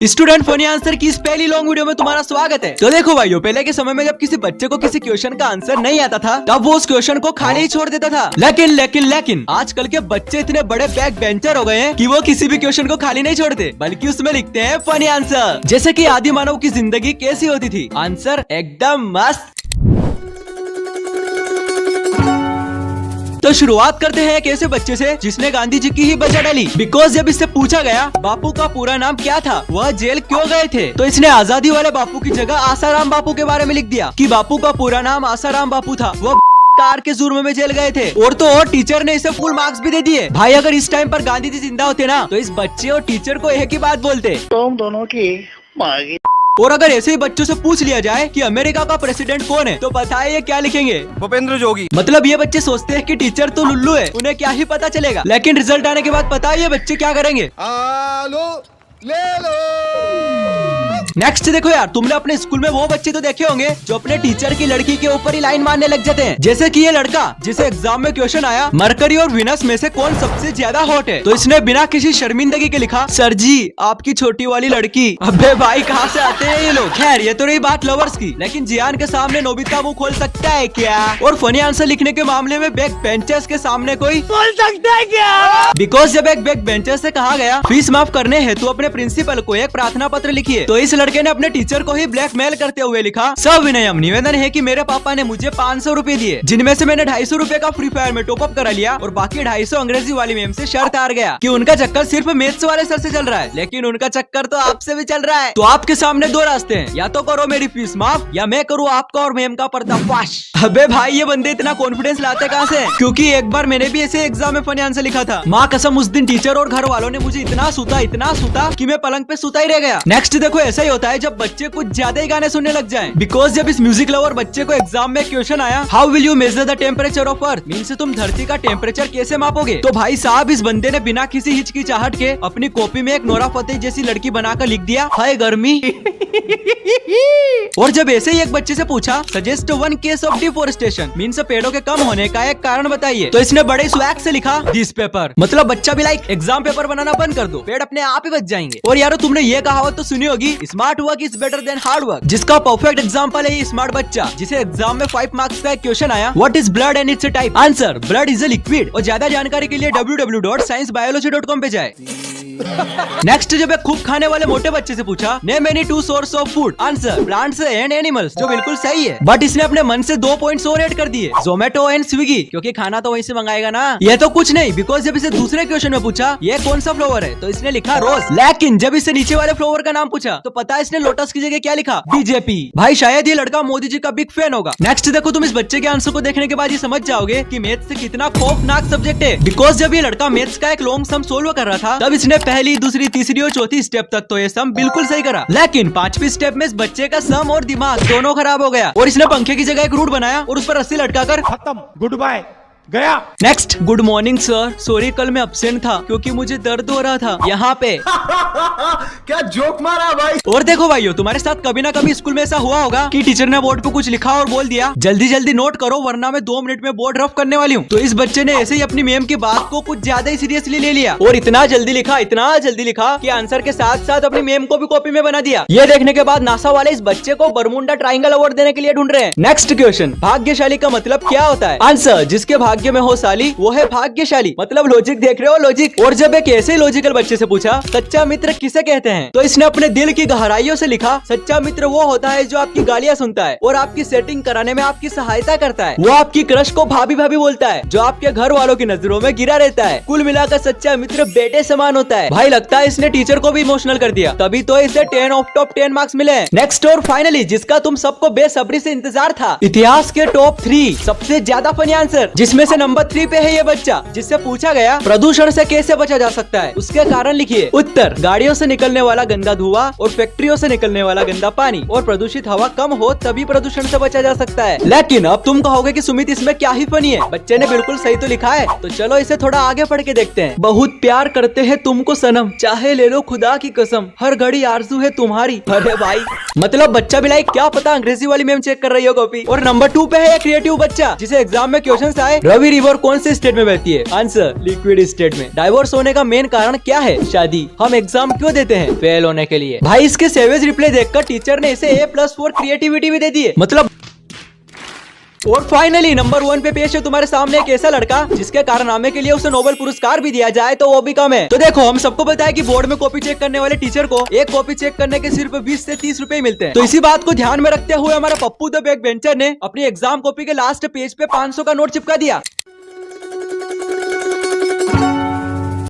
Student funny answer की इस पहली लॉन्ग वीडियो में तुम्हारा स्वागत है। तो देखो भाइयों, पहले के समय में जब किसी बच्चे को किसी क्वेश्चन का आंसर नहीं आता था तब वो उस क्वेश्चन को खाली ही छोड़ देता था। लेकिन आजकल के बच्चे इतने बड़े बैक बेंचर हो गए हैं कि वो किसी भी क्वेश्चन को खाली नहीं छोड़ते, बल्कि उसमें लिखते हैं फनी आंसर। जैसे कि आदि मानव की जिंदगी कैसी होती थी, आंसर एकदम मस्त। तो शुरुआत करते हैं एक ऐसे बच्चे से जिसने गांधी जी की ही बचा डाली। बिकॉज जब इससे पूछा गया बापू का पूरा नाम क्या था, वह जेल क्यों गए थे, तो इसने आजादी वाले बापू की जगह आसाराम बापू के बारे में लिख दिया कि बापू का पूरा नाम आसाराम बापू था, वो कार के जुर्म में जेल गए थे। और तो और टीचर ने इसे फुल मार्क्स भी दे दिए। भाई अगर इस टाइम पर गांधी जी जिंदा होते ना तो इस बच्चे और टीचर को एक ही बात बोलते, तुम दोनों की मांगी। और अगर ऐसे ही बच्चों से पूछ लिया जाए कि अमेरिका का प्रेसिडेंट कौन है तो बताइए क्या लिखेंगे, भूपेंद्र जोगी। मतलब ये बच्चे सोचते हैं कि टीचर तो लुल्लू है, उन्हें क्या ही पता चलेगा। लेकिन रिजल्ट आने के बाद पता है ये बच्चे क्या करेंगे। लो ले लो। नेक्स्ट देखो यार, तुमने अपने स्कूल में वो बच्चे तो देखे होंगे जो अपने टीचर की लड़की के ऊपर ही लाइन मारने लग जाते हैं। जैसे कि ये लड़का जिसे एग्जाम में क्वेश्चन आया मरकरी और विनस में से कौन सबसे ज्यादा हॉट है, तो इसने बिना किसी शर्मिंदगी के लिखा सर जी आपकी छोटी वाली लड़की। अबे भाई कहाँ से आते हैं ये लोग। खैर ये तो रही बात लवर्स की, लेकिन जियान के सामने नोबिता मुंह खोल सकता है क्या? और फनी आंसर लिखने के मामले में बैक बेंचर्स के सामने कोई बोल सकता है क्या? बिकॉज जब एक बैक बेंचर से कहा गया फीस माफ करने हेतु अपने प्रिंसिपल को एक प्रार्थना पत्र लिखिए, तो इस लड़के ने अपने टीचर को ही ब्लैकमेल करते हुए लिखा सविनयम निवेदन है कि मेरे पापा ने मुझे 500 रुपए दिए, जिनमें से मैंने 250 रुपए का फ्री फायर में टॉपअप करा लिया और बाकी 250 अंग्रेजी वाली मैम से शर्त हार गया कि उनका चक्कर सिर्फ मैथ्स वाले सर से चल रहा है, लेकिन उनका चक्कर तो आपसे भी चल रहा है। तो आपके सामने दो रास्ते हैं, या तो करो मेरी फीस माफ या मैं करूँ आपका और मैम का पर्दाफाश। अबे भाई ये बंदे इतना कॉन्फिडेंस लाते कहाँ से? क्योंकि एक बार मैंने भी ऐसे एग्जाम में फनी आंसर लिखा था। माँ कसम उस दिन टीचर और घर वालों ने मुझे इतना सूता कि मैं पलंग पे सूता ही रह गया। नेक्स्ट देखो, ऐसा ही होता है जब बच्चे कुछ ज्यादा ही गाने सुनने लग जाएं। बिकॉज जब इस म्यूजिक लवर बच्चे को एग्जाम में क्वेश्चन आया how will you measure the temperature of earth, means तुम धरती का टेम्परेचर कैसे मापोगे, तो भाई साहब इस बंदे ने बिना किसी हिचकिचाहट के अपनी कॉपी में एक नोरा फतेही जैसी लड़की बनाकर लिख दिया हाय गर्मी। और जब ऐसे ही एक बच्चे से पूछा suggest one case of deforestation, means पेड़ों के कम होने का एक कारण बताइए, तो इसने बड़े स्वैग से लिखा दिस पेपर। मतलब बच्चा भी लाइक एग्जाम पेपर बनाना बंद कर दो, पेड़ अपने आप ही बच जाएंगे। और यारो तुमने ये कहावत तो सुनी होगी smart work is better than hard work, जिसका परफेक्ट एग्जांपल है स्मार्ट बच्चा जिसे एग्जाम में 5 मार्क्स का एक क्वेश्चन आया what is blood and it's type, answer blood is a liquid. और ज्यादा जानकारी के लिए www.sciencebiology.com पे जाए। नेक्स्ट जब एक खूब खाने वाले मोटे बच्चे से पूछा name any 2 source of food, answer plants and animals, जो बिल्कुल सही है, बट इसने अपने मन से 2 पॉइंट्स और ऐड कर दिए जोमेटो एंड स्विगी, क्योंकि खाना तो वहीं से मंगाएगा ना। ये तो कुछ नहीं, बिकॉज जब इसे दूसरे क्वेश्चन में पूछा ये कौन सा फ्लावर है, तो इसने लिखा रोज। लेकिन जब इसे नीचे वाले फ्लावर का नाम पूछा तो पता है इसने लोटस की जगह क्या लिखा, बीजेपी। भाई शायद ये लड़का मोदी जी का बिग फैन होगा। नेक्स्ट देखो, तुम इस बच्चे के आंसर को देखने के बाद ये समझ जाओगे कि मैथ्स से कितना खौफनाक सब्जेक्ट है। बिकॉज जब ये लड़का मैथ्स का एक लॉन्ग सम सोल्व कर रहा था तब इसने पहली दूसरी तीसरी और चौथी स्टेप तक तो ये सम बिल्कुल सही करा, लेकिन 5वीं स्टेप में इस बच्चे का सम और दिमाग दोनों खराब हो गया और इसने पंखे की जगह एक रूट बनाया और उस पर रस्सी लटकाकर खत्म, गुड बाय, गया। Next good morning sir, sorry कल मैं अब्सेंट था क्योंकि मुझे दर्द हो रहा था यहाँ पे। क्या जोक मारा भाई। और देखो भाइयों, तुम्हारे साथ कभी ना कभी स्कूल में ऐसा हुआ होगा कि टीचर ने बोर्ड पे कुछ लिखा और बोल दिया जल्दी जल्दी नोट करो वरना मैं 2 मिनट में बोर्ड रफ करने वाली हूँ। तो इस बच्चे ने ऐसे ही अपनी मैम की बात को कुछ ज्यादा ही सीरियसली ले लिया और इतना जल्दी लिखा कि आंसर के साथ साथ अपनी मैम को भी कॉपी में बना दिया। ये देखने के बाद नासा वाले इस बच्चे को बरमुंडा ट्राइंगल अवार्ड देने के लिए ढूंढ रहे हैं। नेक्स्ट क्वेश्चन, भाग्यशाली का मतलब क्या होता है, आंसर जिसके भाग्य में हो साली वो है भाग्यशाली। मतलब लॉजिक देख रहे हो, लॉजिक। और जब एक ऐसे लॉजिकल बच्चे से पूछा सच्चा मित्र किसे कहते हैं, तो इसने अपने दिल की गहराइयों से लिखा सच्चा मित्र वो होता है जो आपकी गालियां सुनता है और आपकी सेटिंग कराने में आपकी सहायता करता है, वो आपकी क्रश को भाभी भाभी बोलता है, जो आपके घर वालों की नजरों में गिरा रहता है। कुल मिलाकर सच्चा मित्र बेटे समान होता है। भाई लगता है इसने टीचर को भी इमोशनल कर दिया, तभी तो इसे 10 ऑफ टॉप 10 मार्क्स मिले। नेक्स्ट और फाइनली जिसका तुम सबको बेसब्री से इंतजार था, इतिहास के टॉप 3 सबसे ज्यादा फनी आंसर, जिसमें से नंबर 3 पे है ये बच्चा जिससे पूछा गया प्रदूषण से कैसे बचा जा सकता है, उसके कारण लिखिए। उत्तर गाड़ियों से निकलने वाला गंदा धुआं और फैक्ट्रियों से निकलने वाला गंदा पानी और प्रदूषित हवा कम हो तभी प्रदूषण से बचा जा सकता है। लेकिन अब तुम कहोगे कि सुमित इसमें क्या ही फनी है, बच्चे ने बिल्कुल सही तो लिखा है। तो चलो इसे थोड़ा आगे पढ़ के देखते हैं। बहुत प्यार करते हैं तुमको सनम, चाहे ले लो खुदा की कसम, हर घड़ी आरज़ू है तुम्हारी। अरे भाई मतलब बच्चा भी क्या पता अंग्रेजी वाली मैम चेक कर रही हो कॉपी। और नंबर 2 पे है क्रिएटिव बच्चा जिसे एग्जाम में क्वेश्चन आए रवि रिवर कौन से स्टेट में बहती है? आंसर लिक्विड स्टेट में। डाइवोर्स होने का मेन कारण क्या है? शादी। हम एग्जाम क्यों देते हैं? फेल होने के लिए। भाई इसके सेवेज रिप्लाई देखकर टीचर ने इसे A+ फॉर क्रिएटिविटी भी दे दी है, मतलब। और फाइनली नंबर 1 पे पेश है तुम्हारे सामने एक ऐसा लड़का जिसके कारनामे के लिए उसे नोबेल पुरस्कार भी दिया जाए तो वो भी कम है। तो देखो, हम सबको पता है कि बोर्ड में कॉपी चेक करने वाले टीचर को एक कॉपी चेक करने के सिर्फ 20 से 30 रुपए मिलते हैं। तो इसी बात को ध्यान में रखते हुए हमारा पप्पू द बैक बेंचर ने अपनी एग्जाम कॉपी के लास्ट पेज पे 500 का नोट चिपका दिया।